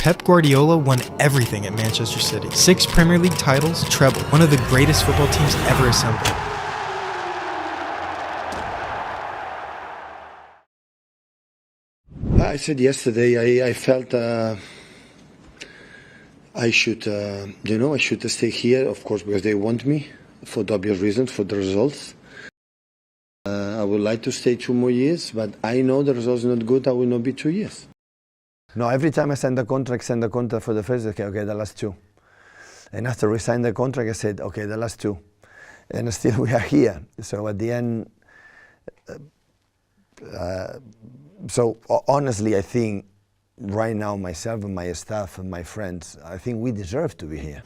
Pep Guardiola won everything at Manchester City. 6 Premier League titles, treble, one of the greatest football teams ever assembled. I said yesterday I felt I should I should stay here, of course, because they want me for the obvious reasons, for the results. I would like to stay 2 more years, but I know the results are not good. I will not be 2 years. No, every time I sign the contract for the first, okay, the last 2. And after we signed the contract, I said, okay, the last 2. And still we are here. So at the end, so honestly, I think right now myself and my staff and my friends, I think we deserve to be here.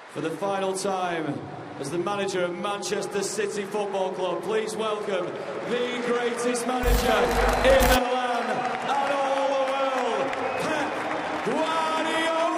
For the final time, as the manager of Manchester City Football Club, please welcome the greatest manager in the land and all the world, Pep Guardiola!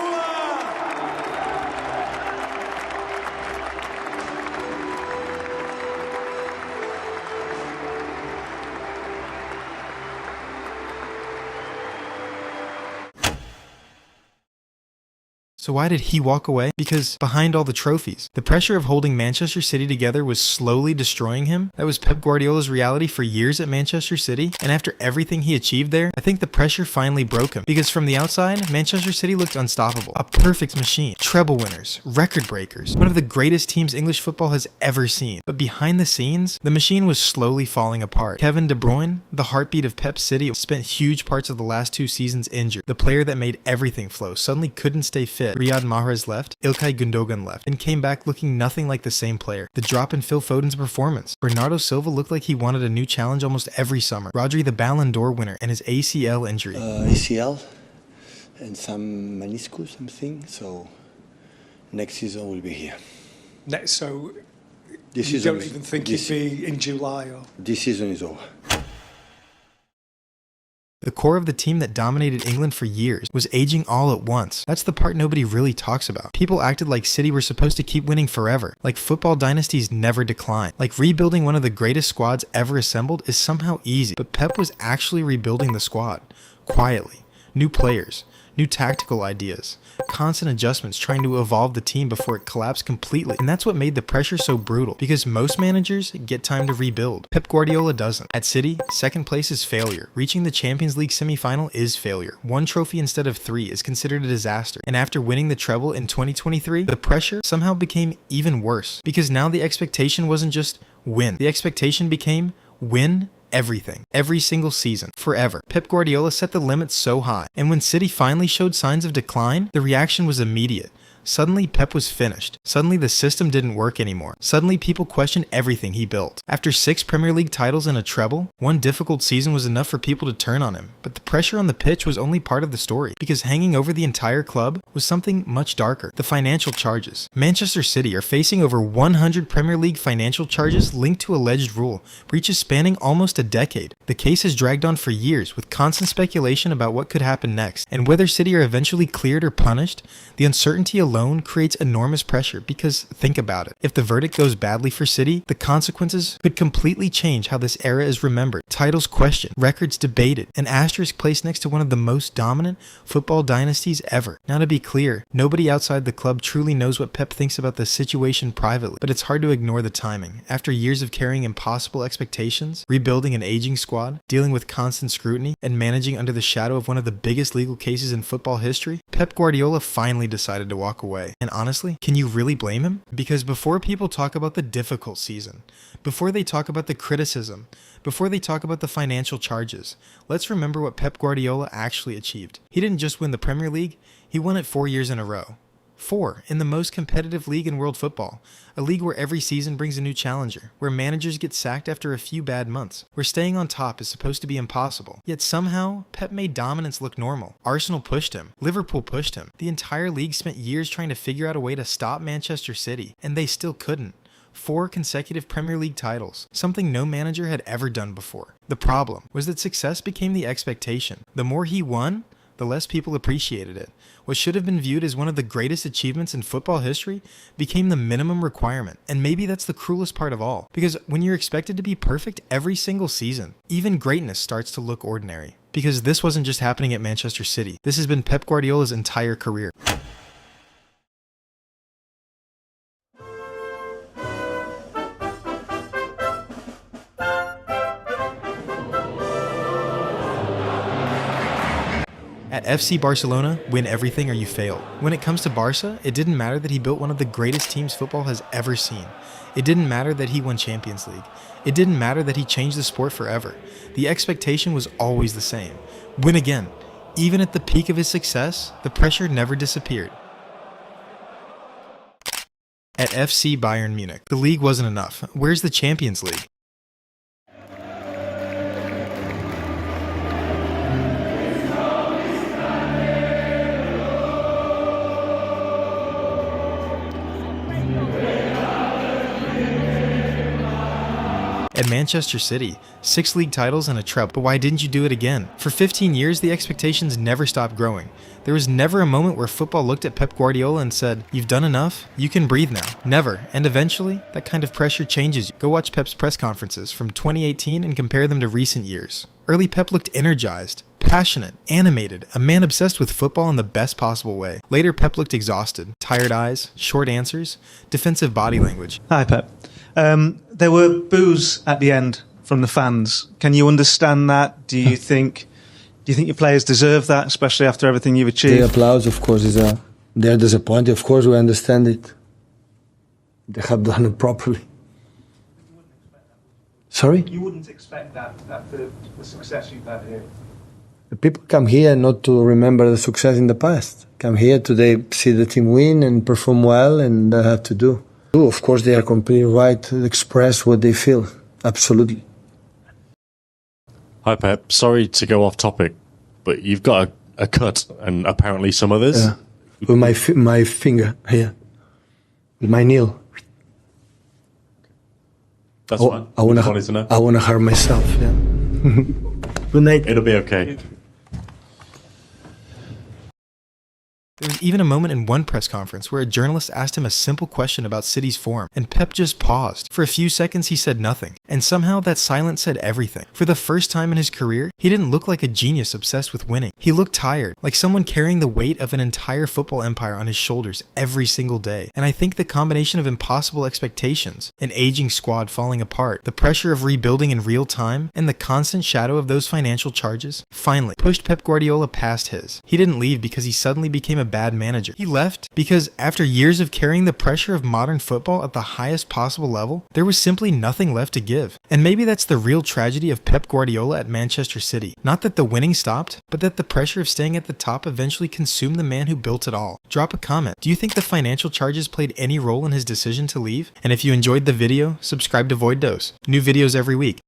So why did he walk away? Because behind all the trophies, the pressure of holding Manchester City together was slowly destroying him. That was Pep Guardiola's reality for years at Manchester City, and after everything he achieved there, I think the pressure finally broke him. Because from the outside, Manchester City looked unstoppable. A perfect machine. Treble winners. Record breakers. One of the greatest teams English football has ever seen. But behind the scenes, the machine was slowly falling apart. Kevin De Bruyne, the heartbeat of Pep City, spent huge parts of the last 2 seasons injured. The player that made everything flow suddenly couldn't stay fit. Riyad Mahrez left, Ilkay Gundogan left, and came back looking nothing like the same player. The drop in Phil Foden's performance. Bernardo Silva looked like he wanted a new challenge almost every summer. Rodri, the Ballon d'Or winner, and his ACL injury. ACL and some meniscus, something. So next season will be here. So this you season don't even think it'd be in July? Or? This season is over. The core of the team that dominated England for years was aging all at once. That's the part nobody really talks about. People acted like City were supposed to keep winning forever, like football dynasties never decline, like rebuilding one of the greatest squads ever assembled is somehow easy. But Pep was actually rebuilding the squad, quietly. New players, new tactical ideas, constant adjustments trying to evolve the team before it collapsed completely. And that's what made the pressure so brutal, because most managers get time to rebuild. Pep Guardiola doesn't. At City, second place is failure. Reaching the Champions League semi-final is failure. 1 trophy instead of 3 is considered a disaster. And after winning the treble in 2023, the pressure somehow became even worse, because now the expectation wasn't just win. The expectation became win everything, every single season, forever. Pep Guardiola set the limit so high, and when City finally showed signs of decline, the reaction was immediate. Suddenly, Pep was finished. Suddenly, the system didn't work anymore. Suddenly, people questioned everything he built. After 6 Premier League titles and a treble, 1 difficult season was enough for people to turn on him. But the pressure on the pitch was only part of the story, because hanging over the entire club was something much darker: the financial charges. Manchester City are facing over 100 Premier League financial charges linked to alleged rule breaches spanning almost a decade. The case has dragged on for years, with constant speculation about what could happen next, and whether City are eventually cleared or punished. The uncertainty alone creates enormous pressure, because think about it. If the verdict goes badly for City, the consequences could completely change how this era is remembered. Titles questioned, records debated, an asterisk placed next to one of the most dominant football dynasties ever. Now, to be clear, nobody outside the club truly knows what Pep thinks about the situation privately, but it's hard to ignore the timing. After years of carrying impossible expectations, rebuilding an aging squad, dealing with constant scrutiny, and managing under the shadow of one of the biggest legal cases in football history, Pep Guardiola finally decided to walk away. And honestly, can you really blame him? Because before people talk about the difficult season, before they talk about the criticism, before they talk about the financial charges, let's remember what Pep Guardiola actually achieved. He didn't just win the Premier League, he won it 4 years in a row. 4 in the most competitive league in world football, a league where every season brings a new challenger, where managers get sacked after a few bad months, where staying on top is supposed to be impossible. Yet somehow, Pep made dominance look normal. Arsenal pushed him. Liverpool pushed him. The entire league spent years trying to figure out a way to stop Manchester City, and they still couldn't. 4 consecutive Premier League titles, something no manager had ever done before. The problem was that success became the expectation. The more he won, the less people appreciated it. What should have been viewed as one of the greatest achievements in football history became the minimum requirement. And maybe that's the cruelest part of all. Because when you're expected to be perfect every single season, even greatness starts to look ordinary. Because this wasn't just happening at Manchester City. This has been Pep Guardiola's entire career. At FC Barcelona, win everything or you fail. When it comes to Barca, it didn't matter that he built one of the greatest teams football has ever seen. It didn't matter that he won Champions League. It didn't matter that he changed the sport forever. The expectation was always the same. Win again. Even at the peak of his success, the pressure never disappeared. At FC Bayern Munich, the league wasn't enough. Where's the Champions League? At Manchester City, 6 league titles and a treble, but why didn't you do it again? For 15 years, the expectations never stopped growing. There was never a moment where football looked at Pep Guardiola and said, "You've done enough, you can breathe now." Never. And eventually, that kind of pressure changes you. Go watch Pep's press conferences from 2018 and compare them to recent years. Early Pep looked energized, passionate, animated, a man obsessed with football in the best possible way. Later, Pep looked exhausted, tired eyes, short answers, defensive body language. Hi, Pep. There were boos at the end from the fans. Can you understand that? Do you think your players deserve that, especially after everything you've achieved? The applause, of course, they're disappointed. Of course, we understand it. They have done it properly. Sorry? You wouldn't expect that after the success you've had here. The people come here not to remember the success in the past. Come here today, see the team win and perform well, and they have to do. Of course, they are completely right to express what they feel. Absolutely. Hi, Pep. Sorry to go off topic, but you've got a cut and apparently some others. Yeah. With my finger here. With my nail. That's fine. I want to hurt myself, yeah. Good night. It'll be okay. There was even a moment in one press conference where a journalist asked him a simple question about City's form, and Pep just paused. For a few seconds he said nothing, and somehow that silence said everything. For the first time in his career, he didn't look like a genius obsessed with winning. He looked tired, like someone carrying the weight of an entire football empire on his shoulders every single day. And I think the combination of impossible expectations, an aging squad falling apart, the pressure of rebuilding in real time, and the constant shadow of those financial charges, finally pushed Pep Guardiola past his. He didn't leave because he suddenly became a bad manager. He left because after years of carrying the pressure of modern football at the highest possible level, there was simply nothing left to give. And maybe that's the real tragedy of Pep Guardiola at Manchester City. Not that the winning stopped, but that the pressure of staying at the top eventually consumed the man who built it all. Drop a comment. Do you think the financial charges played any role in his decision to leave? And if you enjoyed the video, subscribe to Void Dose. New videos every week.